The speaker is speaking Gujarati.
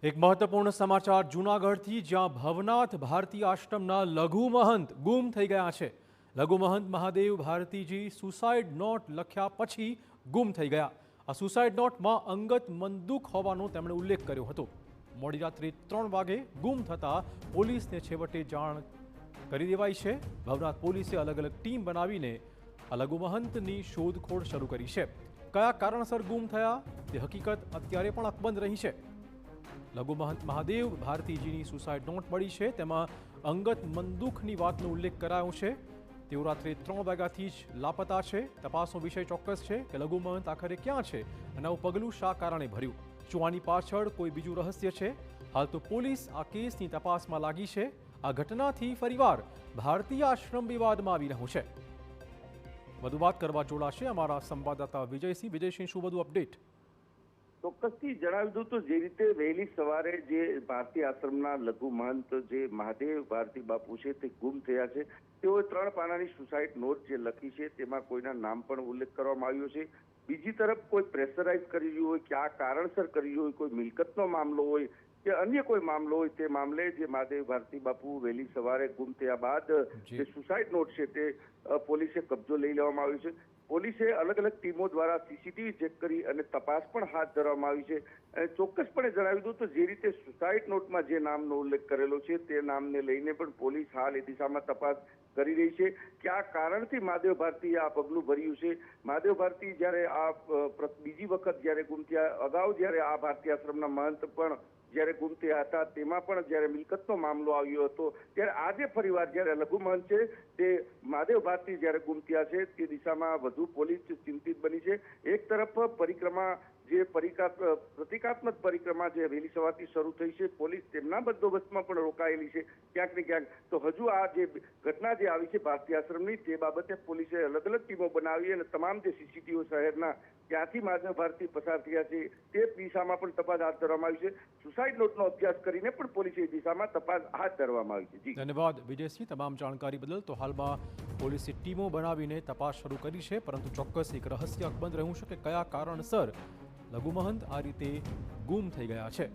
એક મહત્વપૂર્ણ સમાચાર જૂનાગઢથી, જ્યાં ભવનાથ ભારતી આશ્રમના લઘુ મહંત ગુમ થઈ ગયા છે। લઘુ મહંત મહાદેવ ભારતીજી સુસાઇડ નોટ લખ્યા પછી ગુમ થઈ ગયા। આ સુસાઇડ નોટમાં અંગત મનદુખ હોવાનો તેમણે ઉલ્લેખ કર્યો હતો। મોડી રાત્રે 3 વાગે ગુમ થતા પોલીસને છેવટે જાણ કરી દેવાઈ છે। ભવનાથ પોલીસે અલગ અલગ ટીમ બનાવીને આ લઘુ મહંતની શોધખોળ શરૂ કરી છે। કયા કારણસર ગુમ થયા તે હકીકત અત્યારે પણ અકબંધ રહી છે। લઘુ મહંત મહાદેવ ભારતીજીની સુસાઇડ નોટ મળી છે, તેમાં અંગત મનદુખની વાતનો ઉલ્લેખ કરાયો છે। તેઓ રાત્રે 3 વાગ્યાથી જ લાપતા છે। તપાસનો વિષય ચોક્કસ છે કે લઘુ મહંત આખરે ક્યાં છે અને આવું પગલું શા કારણે ભર્યું। શું આની પાછળ કોઈ બીજું રહસ્ય છે? હાલ તો પોલીસ આ કેસની તપાસમાં લાગી છે। આ ઘટનાથી ફરીવાર ભારતીય આશ્રમ વિવાદમાં આવી રહ્યું છે। વધુ વાત કરવા જોડાશે અમારા સંવાદદાતા વિજયસિંહ। વિજયસિંહ, શું વધુ અપડેટ? ચોક્કસથી જણાવી દઉં તો જે રીતે વહેલી સવારે જે ભારતીય આશ્રમના લઘુ મહંત જે મહાદેવ ભારતી બાપુ છે તે ગુમ થયા છે। તેઓએ 3 પાનાની સુસાઇડ નોટ જે લખી છે તેમાં કોઈના નામ પણ ઉલ્લેખ કરવામાં આવ્યો છે। બીજી તરફ કોઈ પ્રેશરાઇઝ કરી રહ્યું હોય કે આ કારણસર કરી રહ્યું હોય, કોઈ મિલકતનો મામલો હોય કે અન્ય કોઈ મામલો હોય, તે મામલે જે મહાદેવ ભારતી બાપુ વહેલી સવારે ગુમ થયા બાદ જે સુસાઇડ નોટ છે તે પોલીસે કબજો લઈ લેવામાં આવ્યો છે। પોલીસે અલગ અલગ ટીમો દ્વારા સીસીટીવી ચેક કરી અને તપાસ પણ હાથ ધરવામાં આવી છે। ચોક્કસપણે જણાવી દઉં તો જે રીતે સુસાઇડ નોટમાં જે નામનો ઉલ્લેખ કરેલો છે તે નામને લઈને પણ પોલીસ હાલ એ દિશામાં તપાસ કરી રહી છે કે આ કારણથી મહાદેવ ભારતીએ આ પગલું ભર્યું છે। મહાદેવ ભારતી જ્યારે આ બીજી વખત જ્યારે ગુમ થયા, અગાઉ જ્યારે આ ભારતીય આશ્રમના મહંત પણ જ્યારે ગુમ થયા હતા તેમાં પણ જ્યારે મિલકતનો મામલો આવ્યો હતો, ત્યારે આજે ફરીવાર જ્યારે લઘુ મહંત છે તે મહાદેવ ભારતી જ્યારે ગુમ થયા છે તે દિશામાં વધુ પોલીસ ચિંતિત બની છે। એક તરફ પરિક્રમા જે પ્રતિકાત્મક પરિક્રમા જે વહેલી સવારથી શરૂ થઈ છે, પોલીસ તેમના બંદોબસ્તમાં પણ રોકાયેલી છે ક્યાંક ને ક્યાંક। તો હજુ આ જે ઘટના જે આવી છે ભારતીય આશ્રમની તે બાબતે પોલીસે અલગ અલગ ટીમો બનાવી અને તમામ જે સીસીટીવી શહેરના ત્યાંથી મહાદેવ ભારતી પસાર થયા છે તે દિશામાં પણ તપાસ હાથ ધરવામાં આવી છે। સુસાઇડ નોટનો અભ્યાસ કરીને પણ પોલીસે એ દિશામાં તપાસ હાથ ધરવામાં આવી છે। ધન્યવાદ વિજયસિંહ, તમામ જાણકારી બદલ। તો હાલમાં પોલીસે ટીમો બનાવીને તપાસ શરૂ કરી છે, પરંતુ ચોક્કસ એક રહસ્ય અકબંધ રહ્યું છે કે કયા કારણસર લઘુ મહંત આ રીતે ગુમ થઈ ગયા છે।